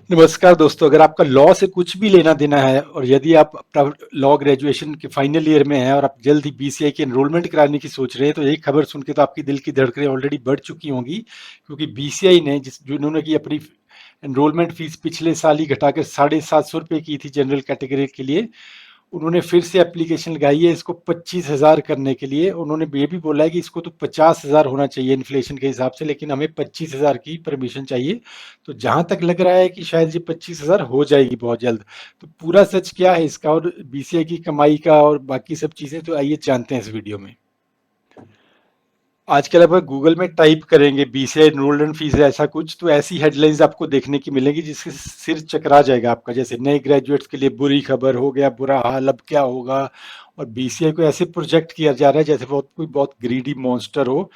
नमस्कार दोस्तों, अगर आपका लॉ से कुछ भी लेना देना है और यदि आप अपना लॉ ग्रेजुएशन के फाइनल ईयर में हैं और आप जल्द ही बीसीए की एनरोलमेंट कराने की सोच रहे हैं, तो ये खबर सुन के तो आपकी दिल की धड़कनें ऑलरेडी बढ़ चुकी होंगी, क्योंकि बीसीआई ने जिन्होंने की अपनी एनरोलमेंट फीस पिछले साल ही घटाकर 750 रुपये की थी जनरल कैटेगरी के लिए, उन्होंने फिर से एप्लीकेशन लगाई है इसको 25,000 करने के लिए। उन्होंने ये भी बोला है कि इसको तो 50,000 होना चाहिए इन्फ्लेशन के हिसाब से, लेकिन हमें 25,000 की परमिशन चाहिए। तो जहां तक लग रहा है कि शायद ये 25,000 हो जाएगी बहुत जल्द। तो पूरा सच क्या है इसका और बीसीए की कमाई का और बाकी सब चीजें, तो आइए जानते हैं इस वीडियो में। आजकल अब गूगल में टाइप करेंगे बीसीए एनरोलमेंट फीस है ऐसा कुछ, तो ऐसी हेडलाइंस आपको देखने की मिलेगी जिससे सिर चकरा जाएगा आपका। जैसे नए ग्रेजुएट्स के लिए बुरी खबर, हो गया बुरा हाल, अब क्या होगा। और बीसीए को ऐसे प्रोजेक्ट किया जा रहा है जैसे बहुत ग्रीडी मॉन्स्टर हो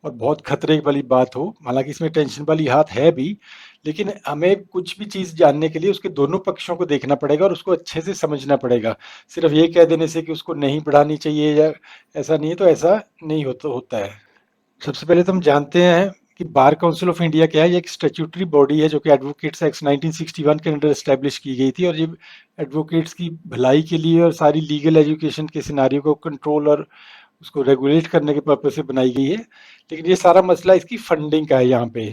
और बहुत खतरे वाली बात हो। हालांकि इसमें टेंशन वाली बात है भी, लेकिन हमें कुछ भी चीज जानने के लिए उसके दोनों पक्षों को देखना पड़ेगा और उसको अच्छे से समझना पड़ेगा। सिर्फ ये कह देने से कि उसको नहीं बढ़ानी चाहिए या ऐसा नहीं है, तो ऐसा नहीं होता है। सबसे पहले तो हम जानते हैं कि बार काउंसिल ऑफ इंडिया क्या है। ये एक स्टैट्यूटरी बॉडी है जो कि एडवोकेट्स एक्ट 1961 के अंडर एस्टेब्लिश की गई थी, और ये एडवोकेट्स की भलाई के लिए और सारी लीगल एजुकेशन के सिनारियों को कंट्रोल और उसको रेगुलेट करने के पर्पज से बनाई गई है। लेकिन ये सारा मसला इसकी फंडिंग का है यहाँ पे।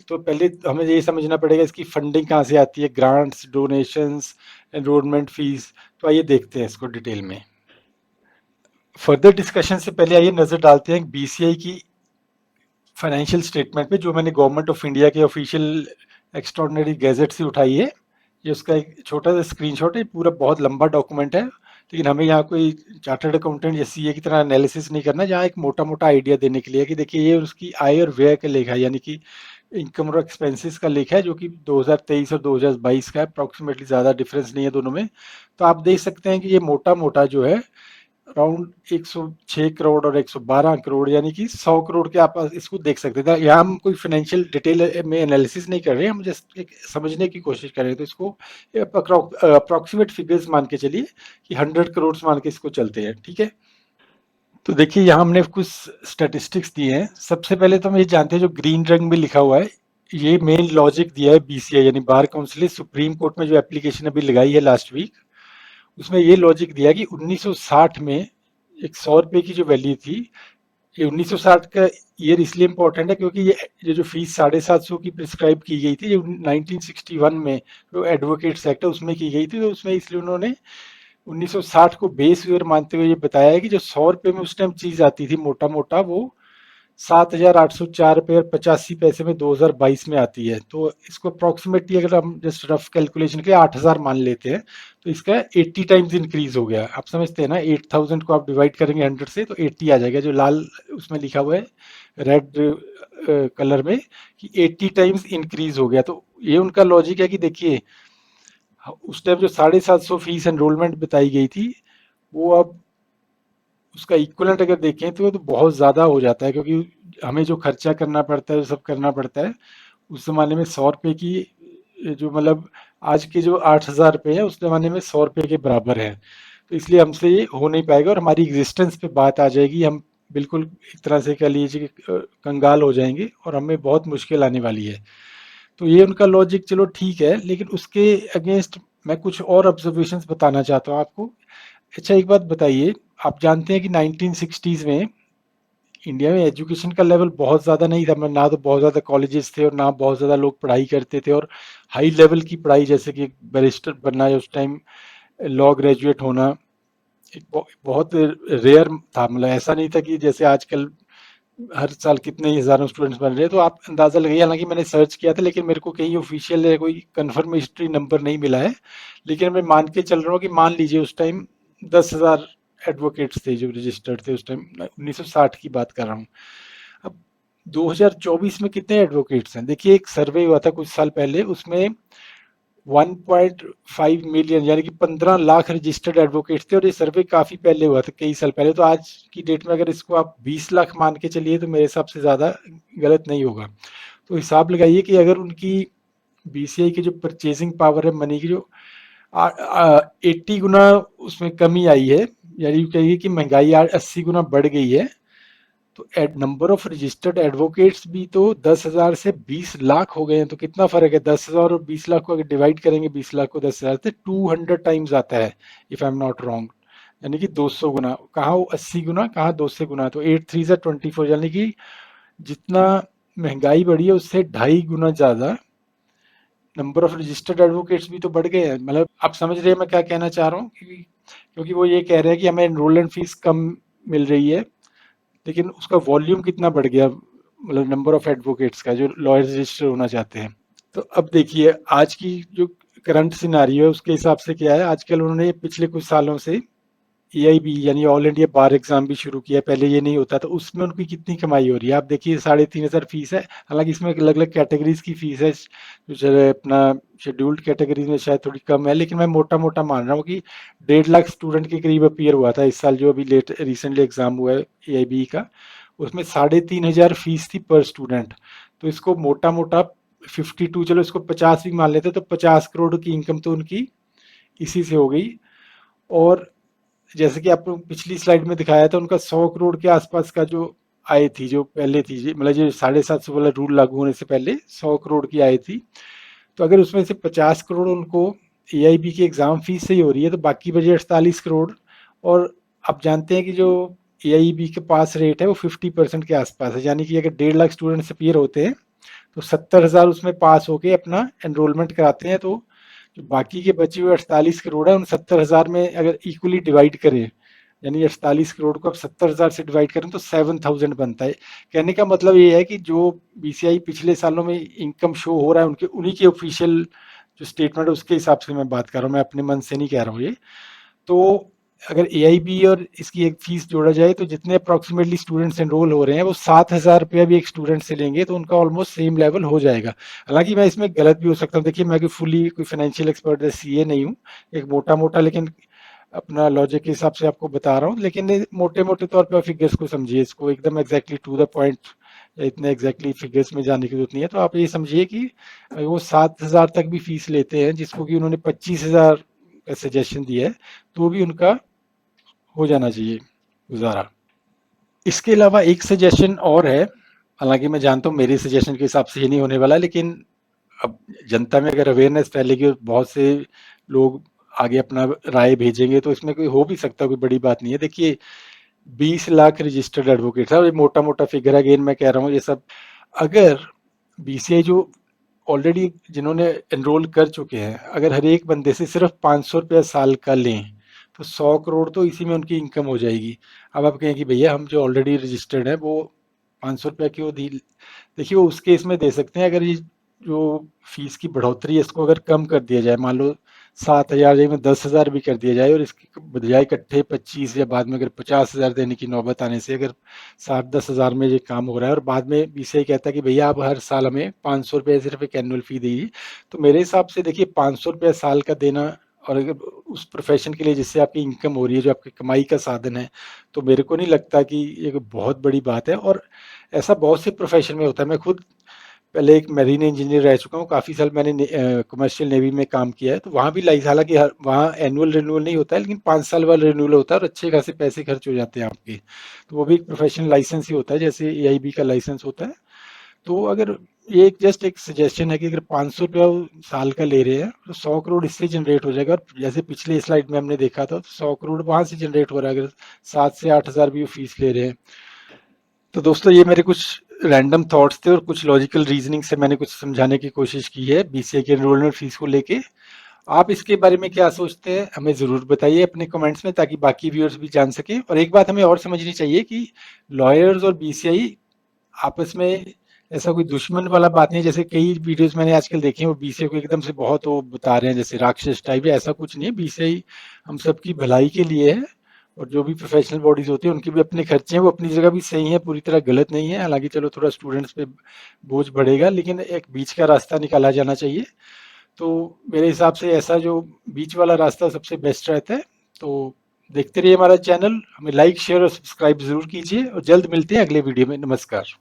तो पहले हमें ये समझना पड़ेगा इसकी फंडिंग कहाँ से आती है, ग्रांट्स, डोनेशंस, एनरोलमेंट फीस। तो आइए देखते हैं इसको डिटेल में। फर्दर डिस्कशन से पहले आइए नजर डालते हैं बीसीआई की फाइनेंशियल स्टेटमेंट पे, जो मैंने गवर्नमेंट ऑफ इंडिया के ऑफिशियल एक्स्ट्रॉर्डिनरी गैजेट से उठाई है। ये उसका एक छोटा सा स्क्रीनशॉट है, पूरा बहुत लंबा डॉक्यूमेंट है, लेकिन हमें यहाँ कोई चार्टर्ड अकाउंटेंट या सीए की तरह एनालिसिस नहीं करना। यहाँ एक मोटा मोटा आइडिया देने के लिए कि देखिए ये उसकी आय और व्यय का लेखा है, यानी कि इनकम और एक्सपेंसेस का लेखा है, जो कि 2023 और 2022 का है। अप्रॉक्सीमेटली ज़्यादा डिफरेंस नहीं है दोनों में। तो आप देख सकते हैं कि ये मोटा मोटा जो है अराउंड 106 करोड़ और 112 करोड़, यानी कि 100 करोड़ के आप इसको देख सकते थे। यहाँ हम कोई फाइनेंशियल डिटेल में एनालिसिस नहीं कर रहे हैं, हम जस्ट एक समझने की कोशिश कर रहे हैं। तो इसको अप्रॉक्सीमेट फिगर्स मान के चलिए कि 100 करोड़ मान के इसको चलते हैं, ठीक है। तो देखिए यहाँ हमने कुछ स्टैटिस्टिक्स दिए हैं। सबसे पहले तो हम ये जानते हैं, जो ग्रीन रंग में लिखा हुआ है, ये मेन लॉजिक दिया है बीसीआई यानी बार काउंसिल सुप्रीम कोर्ट में जो एप्लीकेशन अभी लगाई है लास्ट वीक, उसमें ये लॉजिक दिया कि 1960 में एक 100 रुपए की जो वैल्यू थी, ये 1960 का ईयर इसलिए इम्पोर्टेंट है क्योंकि ये जो फीस 750 की प्रिस्क्राइब की गई थी, जो 1961 में जो एडवोकेट्स एक्ट है उसमें की गई थी, तो उसमें इसलिए उन्होंने 1960 को बेस ईयर मानते हुए ये बताया है कि जो 100 रुपए में उस टाइम चीज आती थी मोटा मोटा, वो 7,804 रुपये और 85 पैसे में 2022 में आती है। तो इसको अप्रोक्सीमेटली अगर हम जस्ट रफ कैलकुलेशन के 8,000 मान लेते हैं, तो इसका 80 टाइम्स इंक्रीज हो गया। आप समझते हैं ना, 8,000 को आप डिवाइड करेंगे 100 से तो 80 आ जाएगा, जो लाल उसमें लिखा हुआ है रेड कलर में कि 80 टाइम्स इंक्रीज हो गया। तो ये उनका लॉजिक है कि देखिए उस टाइम जो 750 फीस एनरोलमेंट बताई गई थी, वो अब उसका इक्वलेंट अगर देखें तो बहुत ज़्यादा हो जाता है, क्योंकि हमें जो खर्चा करना पड़ता है, सब करना पड़ता है। उस ज़माने में 100 रुपये की जो मतलब आज के जो 8,000 रुपये है, उस ज़माने में 100 रुपये के बराबर है। तो इसलिए हमसे ये हो नहीं पाएगा और हमारी एग्जिस्टेंस पे बात आ जाएगी। हम बिल्कुल एक तरह से कह लीजिए कि कंगाल हो जाएंगे और हमें बहुत मुश्किल आने वाली है। तो ये उनका लॉजिक चलो ठीक है, लेकिन उसके अगेंस्ट मैं कुछ और ऑब्जर्वेशंस बताना चाहता हूँ आपको। अच्छा एक बात बताइए, आप जानते हैं कि 1960s में इंडिया में एजुकेशन का लेवल बहुत ज़्यादा नहीं था। मतलब ना तो बहुत ज़्यादा कॉलेजेस थे और ना बहुत ज़्यादा लोग पढ़ाई करते थे, और हाई लेवल की पढ़ाई जैसे कि बैरिस्टर बनना या उस टाइम लॉ ग्रेजुएट होना एक बहुत रेयर था। मतलब ऐसा नहीं था कि जैसे आजकल हर साल कितने ही हजारों स्टूडेंट्स बन रहे हैं। तो आप अंदाजा लगाइए, हालांकि मैंने सर्च किया था लेकिन मेरे को कहीं ऑफिशियल कोई कंफर्मेटरी नंबर नहीं मिला है, लेकिन मैं मान के चल रहा हूँ कि मान लीजिए उस टाइम 10,000 एडवोकेट्स थे जो रजिस्टर्ड थे उस टाइम। 1960 की बात कर रहा हूँ। अब 2024 में कितने एडवोकेट्स हैं? देखिए एक सर्वे हुआ था कुछ साल पहले, उसमें 1.5 मिलियन यानी कि 15 लाख रजिस्टर्ड एडवोकेट्स थे, और ये सर्वे काफी पहले हुआ था, कई साल पहले। तो आज की डेट में अगर इसको आप 20 लाख मान के चलिए तो मेरे हिसाब से ज्यादा गलत नहीं होगा। तो हिसाब लगाइए कि अगर उनकी बीसीआई की जो परचेजिंग पावर है मनी की, जो 80 गुना उसमें कमी आई है, यानी कहिए कि महंगाई 80 गुना बढ़ गई है, तो नंबर ऑफ रजिस्टर्ड एडवोकेट्स भी तो 10,000 से 20 लाख हो गए हैं। तो कितना फर्क है, 10,000 और 20 लाख को अगर डिवाइड करेंगे 20 लाख को 10,000 से, 200 टाइम्स आता है if I am not wrong. यानी कि 200 गुना, कहाँ 80 गुना, कहाँ 200 गुना। तो 8 3 से 24, यानी कि जितना महंगाई बढ़ी है उससे 2.5 गुना ज्यादा नंबर ऑफ रजिस्टर्ड एडवोकेट्स भी तो बढ़ गए हैं। मतलब आप समझ रहे हैं मैं क्या कहना चाह रहा हूँ, क्योंकि वो ये कह रहे हैं कि हमें एनरोलमेंट फीस कम मिल रही है, लेकिन उसका वॉल्यूम कितना बढ़ गया, मतलब नंबर ऑफ एडवोकेट्स का जो लॉयर रजिस्टर होना चाहते हैं। तो अब देखिए आज की जो करंट सिनारियो है उसके हिसाब से क्या है, आजकल उन्होंने पिछले कुछ सालों से एआईबी यानी ऑल इंडिया बार एग्जाम भी शुरू किया। पहले ये नहीं होता, तो उसमें उनकी कितनी कमाई हो रही है आप देखिए, 3,500 फीस है। हालांकि इसमें अलग अलग कैटेगरीज की फीस है, जो अपना शेड्यूल्ड कैटेगरीज में शायद थोड़ी कम है, लेकिन मैं मोटा मोटा मान रहा हूँ कि 1.5 लाख स्टूडेंट के करीब अपीयर हुआ था इस साल, जो अभी रिसेंटली एग्जाम हुआ है एआईबी का। उसमें 3,500 फीस थी पर स्टूडेंट। तो इसको मोटा मोटा 52, चलो इसको 50 भी मान लेते, तो 50 करोड़ की इनकम तो उनकी इसी से हो गई। और जैसे कि आपको पिछली स्लाइड में दिखाया था, उनका 100 करोड़ के आसपास का जो आय थी, जो पहले थी, मतलब जो 750 वाला रूल लागू होने से पहले 100 करोड़ की आय थी। तो अगर उसमें से 50 करोड़ उनको एआईबी की एग्जाम फीस से ही हो रही है, तो बाकी बचे 48 करोड़। और आप जानते हैं कि जो एआईबी के पास रेट है वो 50% के आसपास है, यानी कि अगर 1.5 लाख स्टूडेंट्स अपीयर होते हैं तो 70,000 उसमें पास होके अपना एनरोलमेंट कराते हैं। तो जो बाकी के बचे हुए 48 करोड़ है, उन 70,000 में अगर इक्वली डिवाइड करें, यानी 48 करोड़ को अब 70,000 से डिवाइड करें तो 7,000 बनता है। कहने का मतलब ये है कि जो बीसीआई पिछले सालों में इनकम शो हो रहा है उनके, उन्हीं के ऑफिशियल जो स्टेटमेंट है उसके हिसाब से मैं बात कर रहा हूँ, मैं अपने मन से नहीं कह रहा हूँ ये। तो अगर एआईबी और इसकी एक फीस जोड़ा जाए तो जितने अप्रोक्सीमेटली स्टूडेंट्स एनरोल हो रहे हैं वो 7,000 रुपया भी एक स्टूडेंट से लेंगे तो उनका ऑलमोस्ट सेम लेवल हो जाएगा। हालांकि मैं इसमें गलत भी हो सकता हूँ, देखिए मैं कोई फुली कोई फाइनेंशियल एक्सपर्ट या सीए नहीं हूँ, एक मोटा मोटा लेकिन अपना लॉजिक के हिसाब से आपको बता रहा हूँ। लेकिन मोटे मोटे तौर पर फिगर्स को समझिए, इसको एकदम एग्जैक्टली टू द पॉइंट या इतने एग्जैक्टली फिगर्स में जाने की जरूरत नहीं है। तो आप ये समझिए कि वो 7,000 तक भी फीस लेते हैं, जिसको कि उन्होंने 25,000 का सजेशन दिया है, तो भी उनका हो जाना चाहिए गुजारा। इसके अलावा एक सजेशन और है, हालांकि मैं जानता हूँ मेरे सजेशन के हिसाब से ये नहीं होने वाला, लेकिन अब जनता में अगर अवेयरनेस फैलेगी और बहुत से लोग आगे अपना राय भेजेंगे तो इसमें कोई हो भी सकता है, कोई बड़ी बात नहीं है। देखिए 20 लाख रजिस्टर्ड एडवोकेट है, ये मोटा मोटा फिगर है, अगेन मैं कह रहा हूँ ये सब। अगर बीसीआई जो ऑलरेडी जिन्होंने एनरोल कर चुके हैं, अगर हर एक बंदे से सिर्फ 500 रुपया साल का लें तो 100 करोड़ तो इसी में उनकी इनकम हो जाएगी। अब आप कहें कि भैया हम जो ऑलरेडी रजिस्टर्ड है वो 500 रुपया क्यों दी, देखिए वो उस केस में दे सकते हैं अगर ये जो फीस की बढ़ोतरी है इसको अगर कम कर दिया जाए, मान लो 7,000 जगह में 10,000 भी कर दिया जाए, और इसकी बजाय इकट्ठे 25 या बाद में अगर 50,000 देने की नौबत आने से अगर 7-10 हज़ार में ये काम हो रहा है और बाद में बीसीआई कहता है कि भैया आप हर साल हमें 500 रुपये सिर्फ एक एनुअल फी दीजिए, तो मेरे हिसाब से देखिए 500 रुपया साल का देना, और अगर उस प्रोफेशन के लिए जिससे आपकी इनकम हो रही है, जो आपकी कमाई का साधन है, तो मेरे को नहीं लगता कि ये बहुत बड़ी बात है। और ऐसा बहुत से प्रोफेशन में होता है। मैं खुद पहले एक मेरीन इंजीनियर रह चुका हूँ, काफ़ी साल मैंने कमर्शियल नेवी में काम किया है, तो वहाँ भी लाइस, हालांकि वहाँ एनुअल रिन्यूअल नहीं होता है, लेकिन 5 साल वाला रिन्यूअल होता है और अच्छे खासे पैसे खर्च हो जाते हैं आपके। तो वो भी एक प्रोफेशनल लाइसेंस ही होता है, जैसे एआईबी का लाइसेंस होता है। तो अगर ये एक जस्ट एक सजेशन है कि अगर 500 रुपया साल का ले रहे हैं तो 100 करोड़ इससे जनरेट हो जाएगा। और जैसे पिछले स्लाइड में हमने देखा था, तो 100 करोड़ वहाँ से जनरेट हो रहा है, अगर 7 से 8 हज़ार भी वो फीस ले रहे हैं। तो दोस्तों ये मेरे कुछ रैंडम थॉट्स थे और कुछ लॉजिकल रीजनिंग से मैंने कुछ समझाने की कोशिश की है बीसीए के एनरोलमेंट फीस को लेके। आप इसके बारे में क्या सोचते हैं हमें ज़रूर बताइए अपने कमेंट्स में, ताकि बाकी व्यूअर्स भी जान सकें। और एक बात हमें और समझनी चाहिए कि लॉयर्स और बीसीआई आपस में ऐसा कोई दुश्मन वाला बात नहीं है, जैसे कई वीडियोस मैंने आजकल देखे हैं वो बीसीआई को एकदम से बहुत वो बता रहे हैं जैसे राक्षस टाइप, ऐसा कुछ नहीं है। बीसीआई हम सबकी भलाई के लिए है, और जो भी प्रोफेशनल बॉडीज होती हैं उनके भी अपने खर्चे हैं, वो अपनी जगह भी सही है, पूरी तरह गलत नहीं है। हालांकि चलो थोड़ा स्टूडेंट्स पे बोझ बढ़ेगा, लेकिन एक बीच का रास्ता निकाला जाना चाहिए। तो मेरे हिसाब से ऐसा जो बीच वाला रास्ता सबसे बेस्ट रहता है। तो देखते रहिए हमारा चैनल, हमें लाइक शेयर और सब्सक्राइब जरूर कीजिए, और जल्द मिलते हैं अगले वीडियो में। नमस्कार।